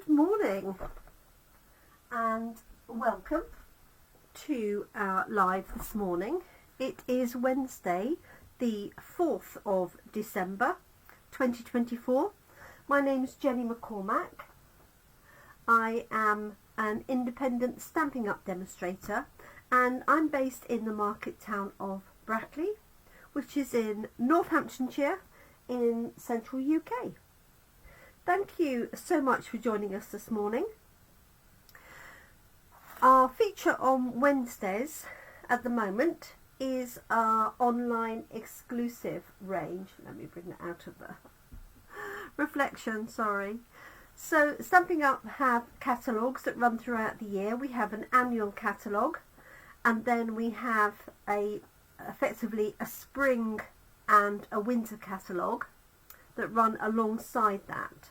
Good morning and welcome to our live this morning. It is Wednesday the 4th of December 2024. My name is Jenny McCormac. I am an independent Stampin' Up demonstrator and I'm based in the market town of Brackley, which is in Northamptonshire in central UK. Thank you so much for joining us this morning. Our feature on Wednesdays at the moment is our online exclusive range. Let me bring that out of the reflection, sorry. So Stampin' Up have catalogues that run throughout the year. We have an annual catalogue and then we have effectively a spring and a winter catalogue that run alongside that.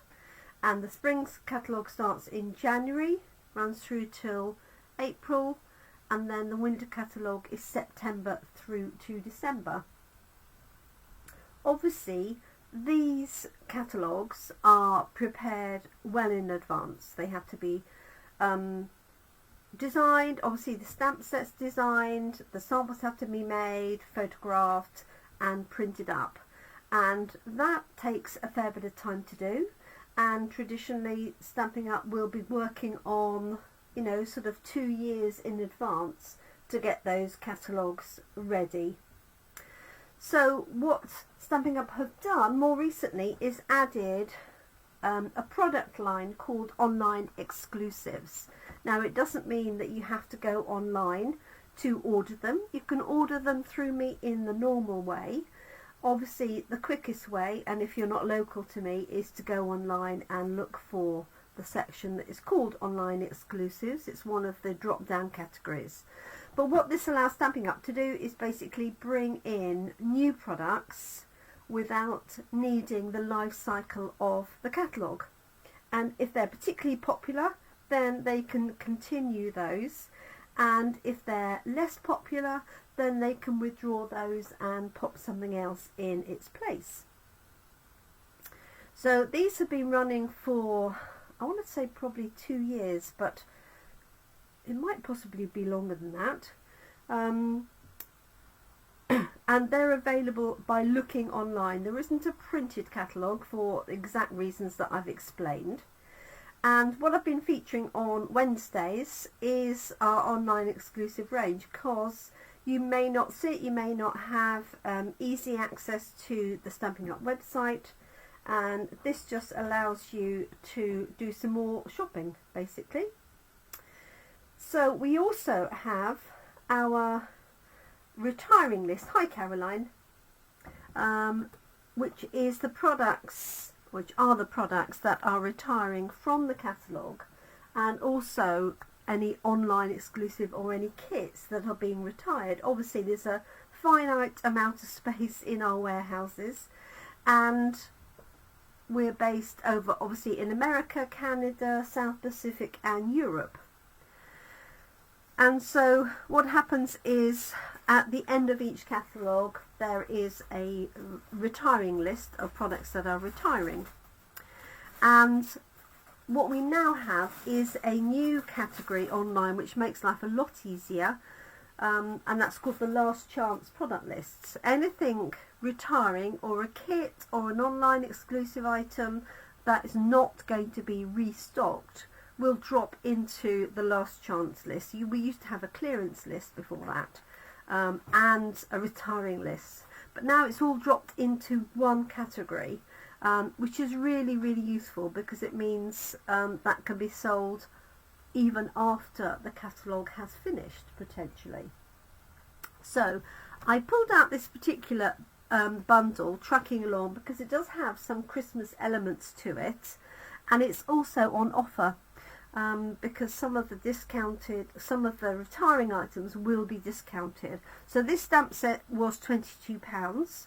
And the spring's catalogue starts in January, runs through till April, and then the winter catalogue is September through to December. Obviously, these catalogues are prepared well in advance. They have to be designed, obviously the stamp set's designed, the samples have to be made, photographed and printed up. And that takes a fair bit of time to do. And traditionally Stampin' Up will be working on, sort of 2 years in advance to get those catalogues ready. So what Stampin' Up have done more recently is added a product line called Online Exclusives. Now it doesn't mean that you have to go online to order them. You can order them through me in the normal way. Obviously the quickest way, and if you're not local to me, is to go online and look for the section that is called Online Exclusives. It's one of the drop down categories. But what this allows Stampin' Up to do is basically bring in new products without needing the life cycle of the catalogue. And if they're particularly popular, then they can continue those, and if they're less popular, then they can withdraw those and pop something else in its place. So these have been running for, I want to say probably 2 years, but it might possibly be longer than that. And they're available by looking online. There isn't a printed catalogue for exact reasons that I've explained. And what I've been featuring on Wednesdays is our online exclusive range, because you may not see it, you may not have easy access to the Stampin' Up website, and this just allows you to do some more shopping basically. So we also have our retiring list, hi Caroline, which are the products that are retiring from the catalogue, and also any online exclusive or any kits that are being retired. Obviously there's a finite amount of space in our warehouses, and we're based over obviously in America, Canada, South Pacific and Europe. And so what happens is at the end of each catalogue there is a retiring list of products that are retiring. And what we now have is a new category online which makes life a lot easier, and that's called the last chance product lists. Anything retiring or a kit or an online exclusive item that is not going to be restocked will drop into the last chance list. We used to have a clearance list before that, and a retiring list, but now it's all dropped into one category, which is really useful, because it means that can be sold even after the catalogue has finished potentially. So I pulled out this particular bundle Trucking Along because it does have some Christmas elements to it, and it's also on offer. Because some of the retiring items will be discounted. So this stamp set was £22.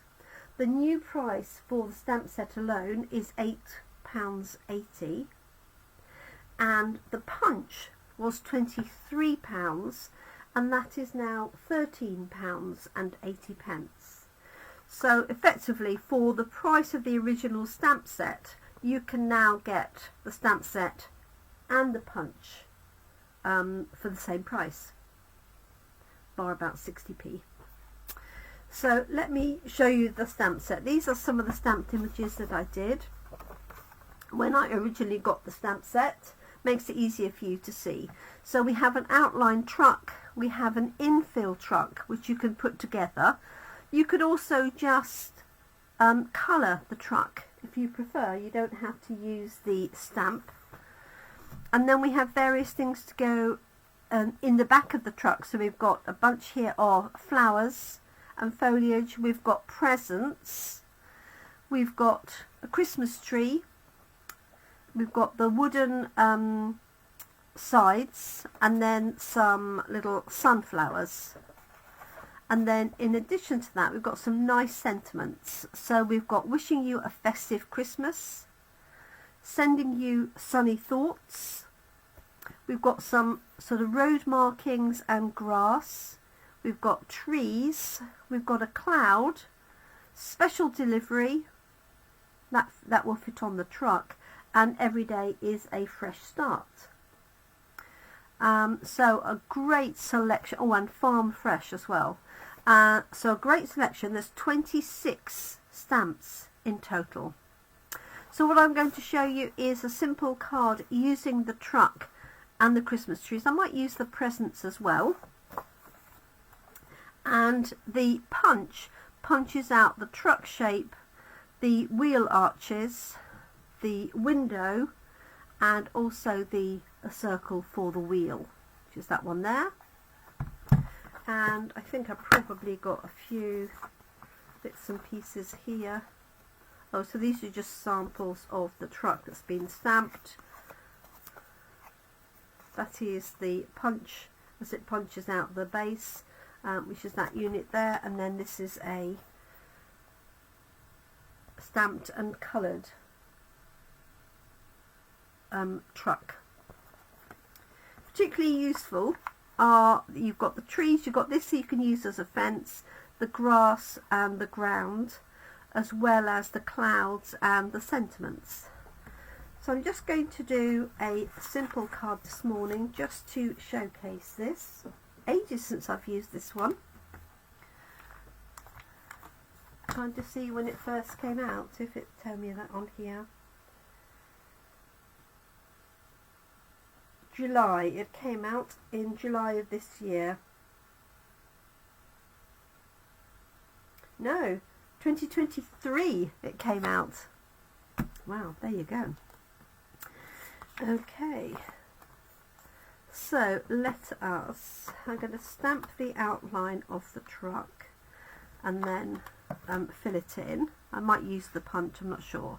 The new price for the stamp set alone is £8.80, and the punch was £23, and that is now £13.80. So effectively, for the price of the original stamp set, you can now get the stamp set and the punch for the same price, bar about 60p. So let me show you the stamp set. These are some of the stamped images that I did when I originally got the stamp set. Makes it easier for you to see. So we have an outline truck, we have an infill truck which you can put together. You could also just colour the truck if you prefer. You don't have to use the stamp. And then we have various things to go in the back of the truck. So we've got a bunch here of flowers and foliage, we've got presents, we've got a Christmas tree, we've got the wooden sides, and then some little sunflowers. And then in addition to that, we've got some nice sentiments. So we've got wishing you a festive Christmas, sending you sunny thoughts, we've got some sort of road markings and grass, we've got trees, we've got a cloud, special delivery, that will fit on the truck, and every day is a fresh start. So a great selection. Oh, and farm fresh as well. So a great selection. There's 26 stamps in total. So what I'm going to show you is a simple card using the truck and the Christmas trees. I might use the presents as well. And the punch punches out the truck shape, the wheel arches, the window, and also a circle for the wheel, which is that one there. And I think I probably got a few bits and pieces here. Oh, so these are just samples of the truck that's been stamped. That is the punch as it punches out the base, which is that unit there, and then this is a stamped and coloured truck. Particularly useful are, you've got the trees, you've got this so you can use as a fence, the grass and the ground, as well as the clouds and the sentiments. So I'm just going to do a simple card this morning just to showcase this. Ages since I've used this one. Trying to see when it first came out, if it tells me that on here. July, it came out in July of this year. No, 2023 it came out. Wow, there you go. Okay, so I'm going to stamp the outline of the truck and then fill it in. I might use the punch, I'm not sure.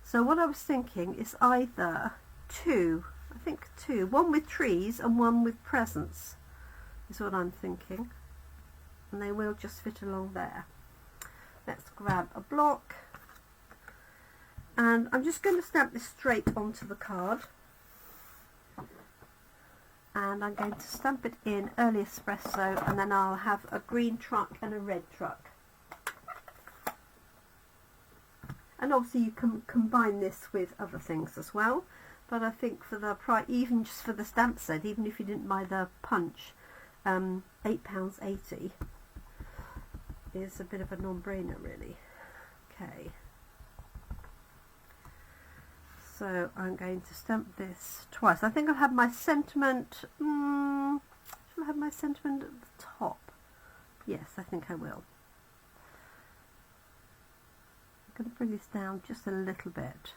So what I was thinking is either two, one with trees and one with presents is what I'm thinking, and they will just fit along there. Let's grab a block, and I'm just going to stamp this straight onto the card, and I'm going to stamp it in early espresso, and then I'll have a green truck and a red truck. And obviously you can combine this with other things as well, but I think for the price, even just for the stamp set, even if you didn't buy the punch, £8.80 is a bit of a non-brainer really. Okay, so I'm going to stamp this twice. I think I'll have my sentiment, shall I have my sentiment at the top? Yes, I think I will. I'm going to bring this down just a little bit.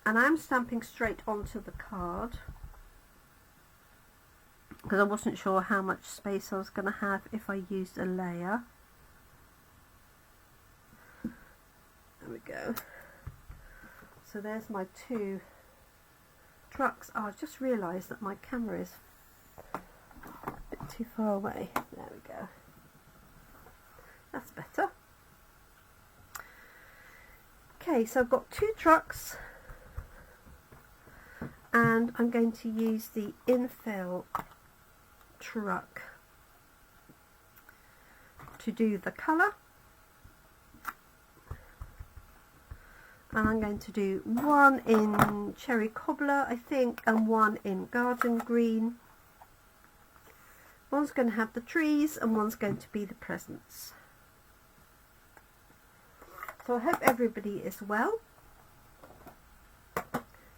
And I'm stamping straight onto the card because I wasn't sure how much space I was going to have if I used a layer. There we go. So there's my two trucks. Oh, I've just realised that my camera is a bit too far away. There we go. That's better. Okay, so I've got two trucks, and I'm going to use the infill truck to do the colour, and I'm going to do one in cherry cobbler, I think, and one in garden green. One's going to have the trees and one's going to be the presents. So I hope everybody is well.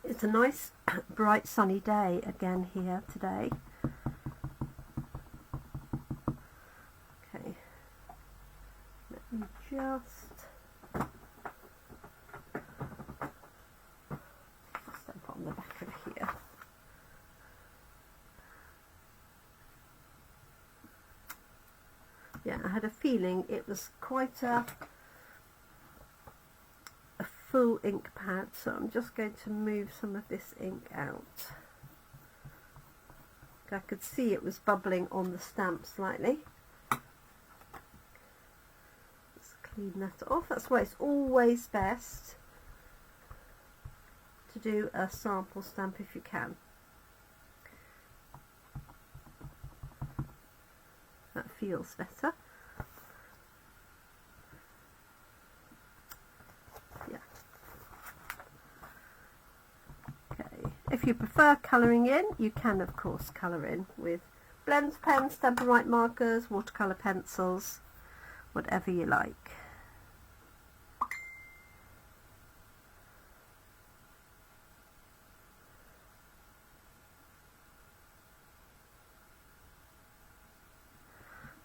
It's a nice bright sunny day again here today. Okay, let me just stamp on the back of here. Yeah, I had a feeling it was quite a full ink pad, so I'm just going to move some of this ink out. I could see it was bubbling on the stamp slightly. Let's clean that off. That's why it's always best to do a sample stamp if you can. That feels better. If you prefer colouring in, you can of course colour in with blends, pens, Stampin' Up markers, watercolour pencils, whatever you like.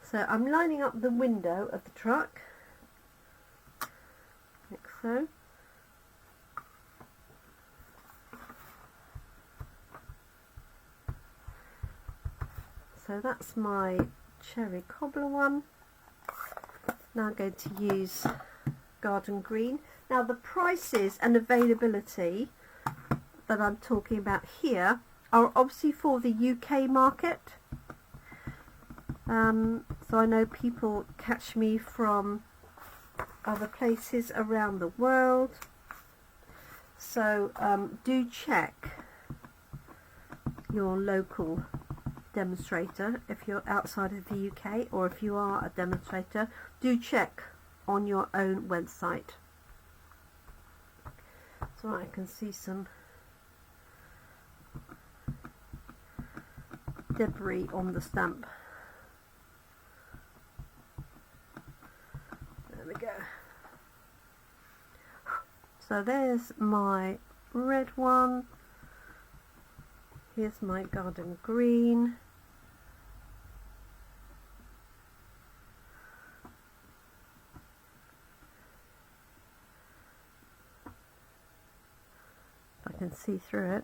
So I'm lining up the window of the truck, like so. So that's my cherry cobbler one. Now I'm going to use garden green. Now the prices and availability that I'm talking about here are obviously for the UK market. So I know people catch me from other places around the world. So do check your local demonstrator if you're outside of the UK, or if you are a demonstrator, do check on your own website. So I can see some debris on the stamp. There we go. So there's my red one. Here's my garden green. I can see through it.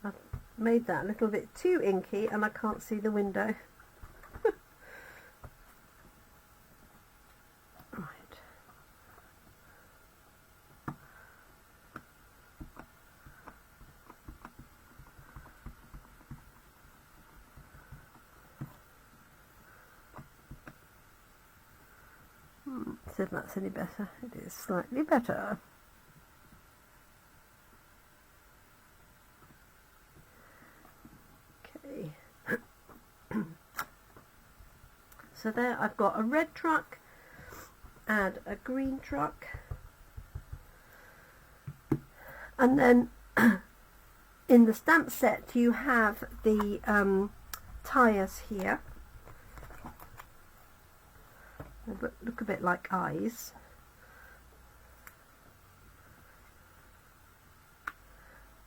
I've made that a little bit too inky and I can't see the window. See if that's any better. It is slightly better. Okay. So there I've got a red truck and a green truck. And then in the stamp set you have the tyres here. They look a bit like eyes.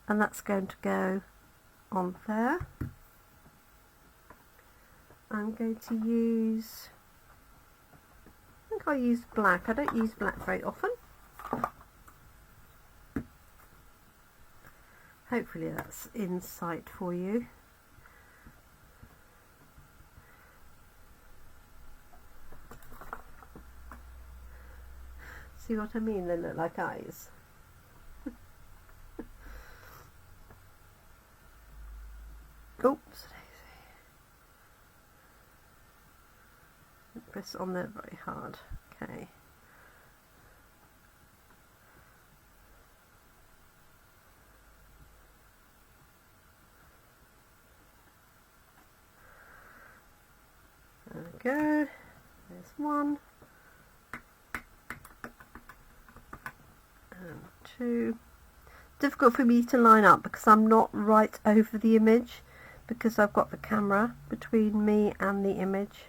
And that's going to go on there. I'm going to use, I think I use black. I don't use black very often. Hopefully that's in sight for you. See what I mean? They look like eyes. Oops. Press on there very hard. Okay. 1 and 2. Difficult for me to line up because I'm not right over the image, because I've got the camera between me and the image.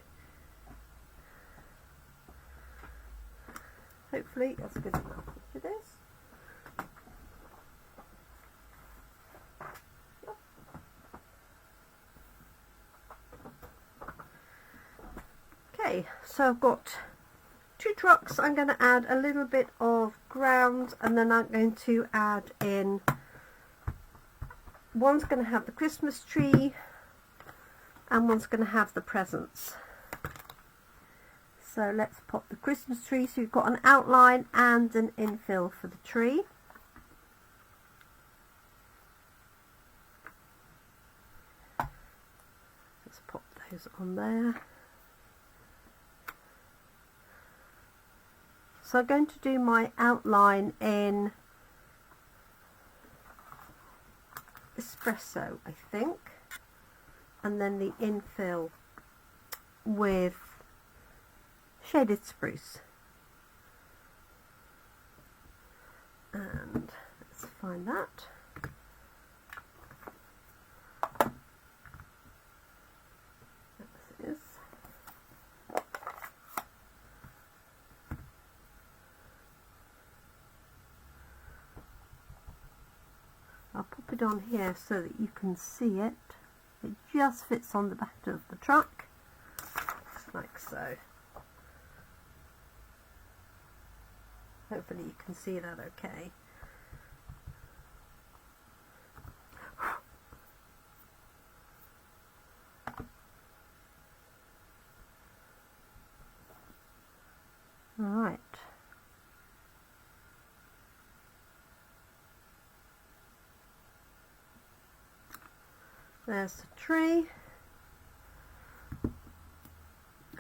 Hopefully that's good enough. It is. Okay, so I've got 2 trucks. I'm going to add a little bit of ground, and then I'm going to add in, one's going to have the Christmas tree and one's going to have the presents. So let's pop the Christmas tree. So you've got an outline and an infill for the tree. Let's pop those on there. So I'm going to do my outline in espresso, I think, and then the infill with shaded spruce. And let's find that. There it is. I'll pop it on here so that you can see it. It just fits on the back of the truck, like so. Hopefully you can see that okay. Alright. There's the tree,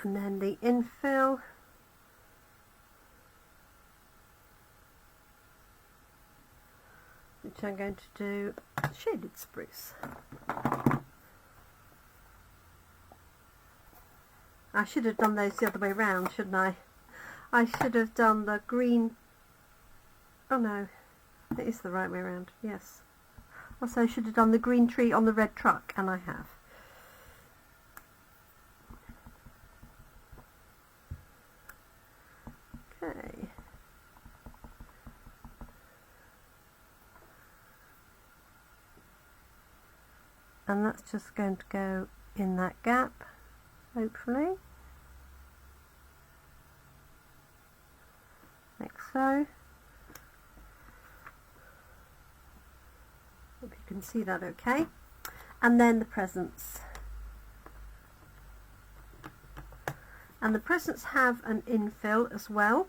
and then the infill, which I'm going to do shaded spruce. I should have done those the other way round, shouldn't I? I should have done the green. Oh no, it is the right way around, yes. Also, I should have done the green tree on the red truck, and I have. Okay. And that's just going to go in that gap, hopefully. Like so. Hope you can see that okay. And then the presents. And the presents have an infill as well,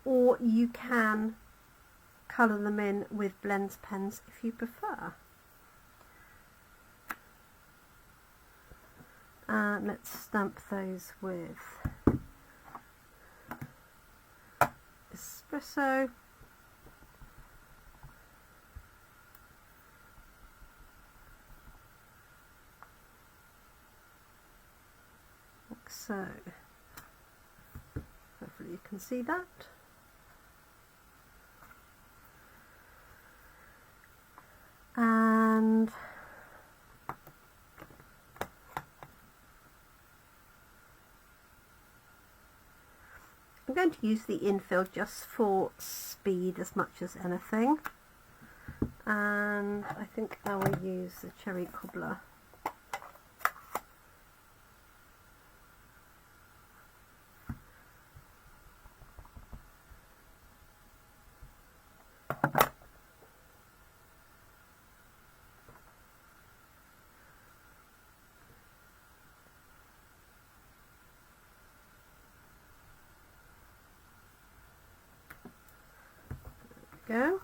or you can colour them in with blends pens if you prefer. Let's stamp those with espresso. Like so. Hopefully you can see that. And I'm going to use the infill just for speed as much as anything, and I think I will use the cherry cobbler. Go.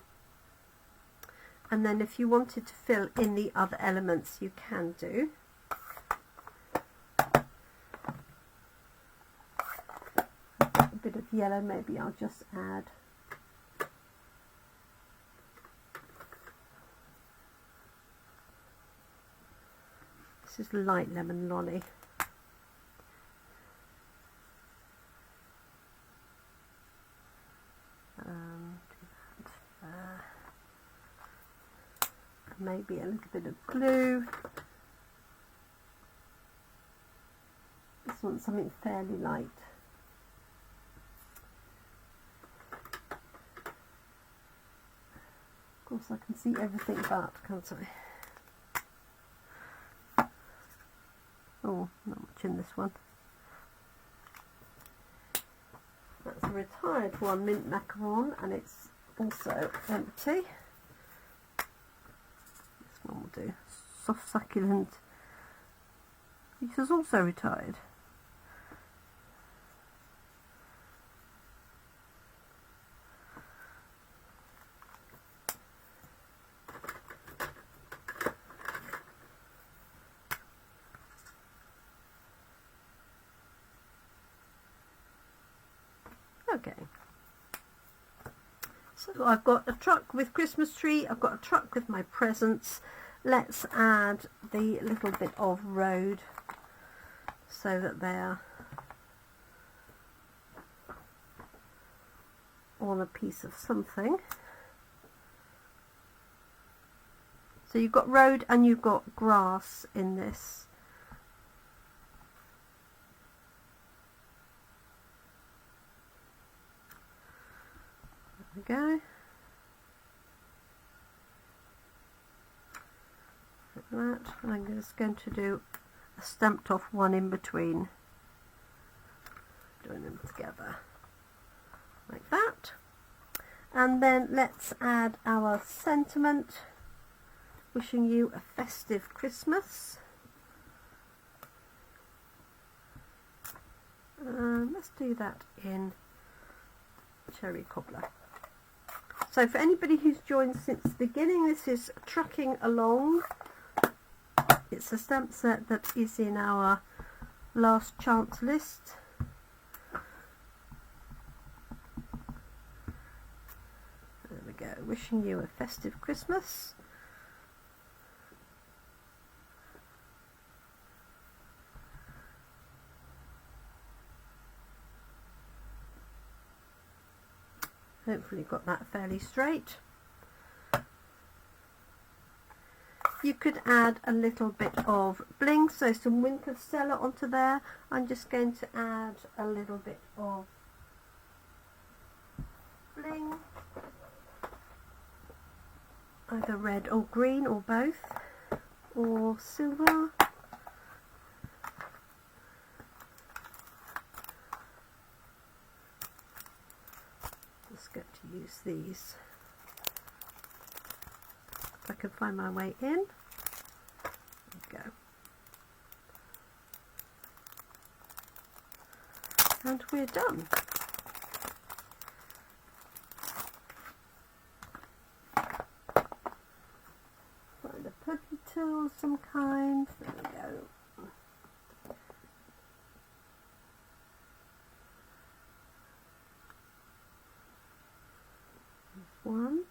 And then if you wanted to fill in the other elements, you can do. A bit of yellow, maybe I'll just add. This is light lemon lolly. maybe a little bit of glue. This one's something fairly light. Of course I can see everything but, can't I? Oh, not much in this one. That's a retired one, mint macaron, and it's also empty. This one will do. Soft succulent. This is also retired. Okay, so I've got a truck with Christmas tree, I've got a truck with my presents. Let's add the little bit of road so that they're on a piece of something. So you've got road and you've got grass in this. There we go. Like that. And I'm just going to do a stamped off one in between. Join them together. Like that. And then let's add our sentiment. Wishing you a festive Christmas. Let's do that in cherry cobbler. So for anybody who's joined since the beginning, this is Trucking Along. It's a stamp set that is in our last chance list. There we go. Wishing you a festive Christmas. Hopefully got that fairly straight. You could add a little bit of bling, so some Winter Stella onto there. I'm just going to add a little bit of bling, either red or green or both, or silver. Going to use these if I can find my way in. There we go. And we're done. Find a pokey tool of some kind. There we go. One,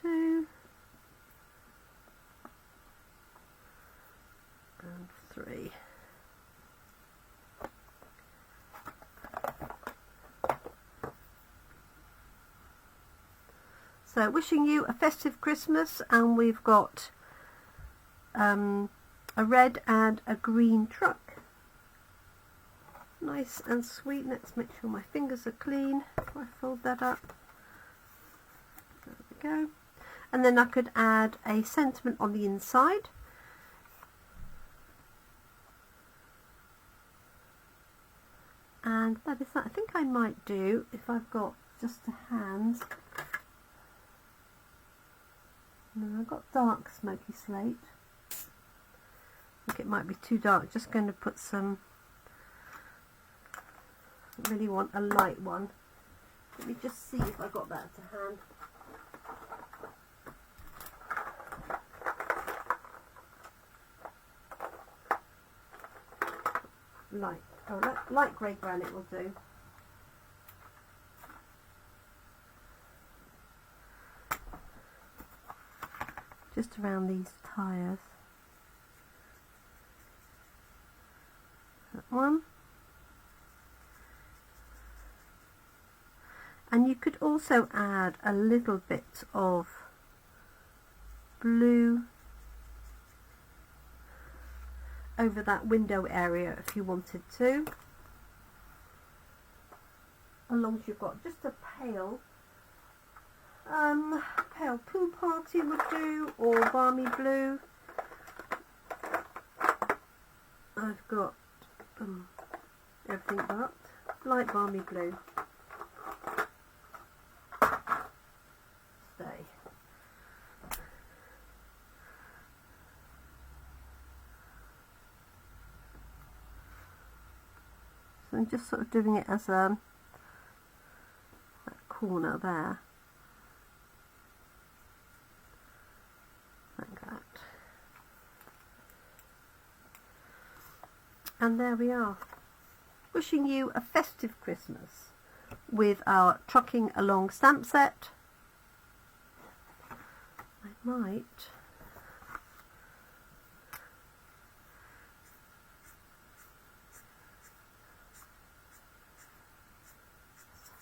two, and three. So wishing you a festive Christmas, and we've got a red and a green truck. Nice and sweet. Let's make sure my fingers are clean before I fold that up. There we go. And then I could add a sentiment on the inside. And that is that. I think I might do, if I've got just a hand. No, I've got dark smoky slate. I think it might be too dark. Just going to put some. I really want a light one. Let me just see if I got that to hand. Light. Oh, light grey granite will do. Just around these tyres. That one. And you could also add a little bit of blue over that window area if you wanted to. As long as you've got just a pale pool party would do, or balmy blue. I've got everything but light balmy blue. Stay. So I'm just sort of doing it as that corner there. Like that. And there we are. Wishing you a festive Christmas with our Trucking Along stamp set. I might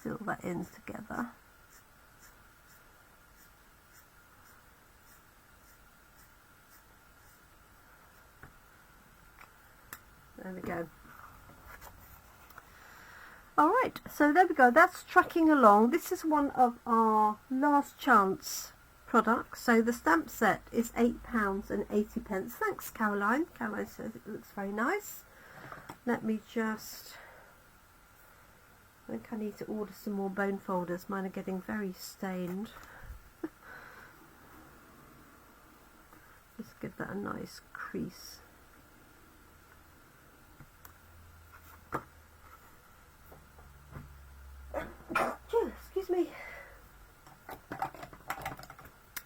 fill that in together. There we go. Alright, so there we go, that's Trucking Along. This is one of our last chance products. So the stamp set is £8.80. Thanks, Caroline. Caroline says it looks very nice. Let me just... I think I need to order some more bone folders. Mine are getting very stained. Just give that a nice crease. Excuse me.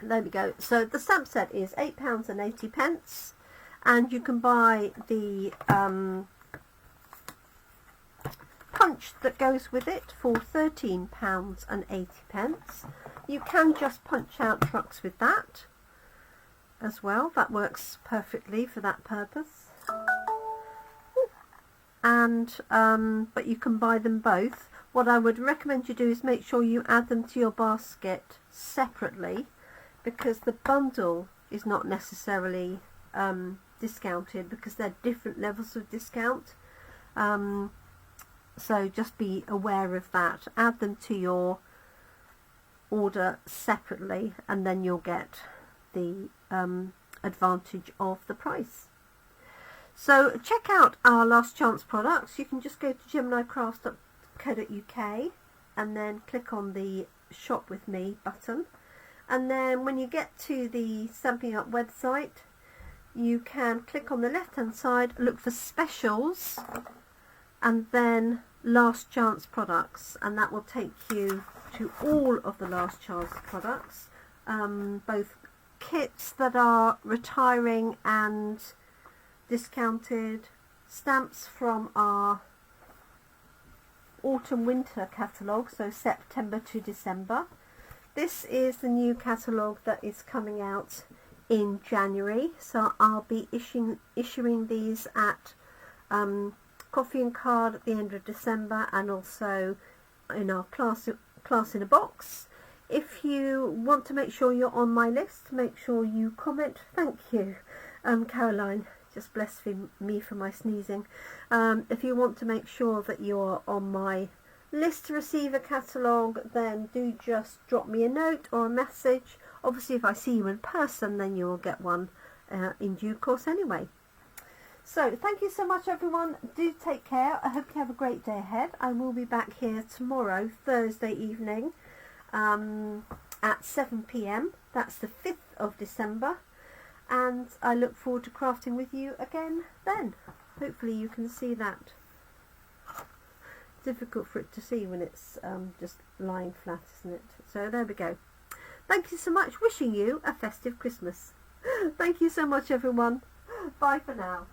There we go. So the stamp set is £8.80, and you can buy the punch that goes with it for £13.80. You can just punch out trucks with that as well. That works perfectly for that purpose. And but you can buy them both. What I would recommend you do is make sure you add them to your basket separately, because the bundle is not necessarily discounted, because they're different levels of discount. So just be aware of that. Add them to your order separately, and then you'll get the advantage of the price. So check out our last chance products. You can just go to jeminicrafts.co.uk and then click on the shop with me button, and then when you get to the Stampin' Up website, you can click on the left hand side, look for specials, and then last chance products, and that will take you to all of the last chance products, both kits that are retiring and discounted, stamps from our autumn winter catalogue, so September to December. This is the new catalogue that is coming out in January, so I'll be issuing these at Coffee and Card at the end of December, and also in our class in a box. If you want to make sure you're on my list, make sure you comment. Thank you, Caroline. Just bless me for my sneezing. If you want to make sure that you're on my list to receive a catalogue, then do just drop me a note or a message. Obviously, if I see you in person, then you will get one in due course anyway. So thank you so much, everyone. Do take care. I hope you have a great day ahead. I will be back here tomorrow, Thursday evening, at 7 p.m. That's the 5th of December. And I look forward to crafting with you again then. Hopefully you can see that. Difficult for it to see when it's just lying flat, isn't it? So there we go. Thank you so much. Wishing you a festive Christmas. Thank you so much, everyone. Bye for now.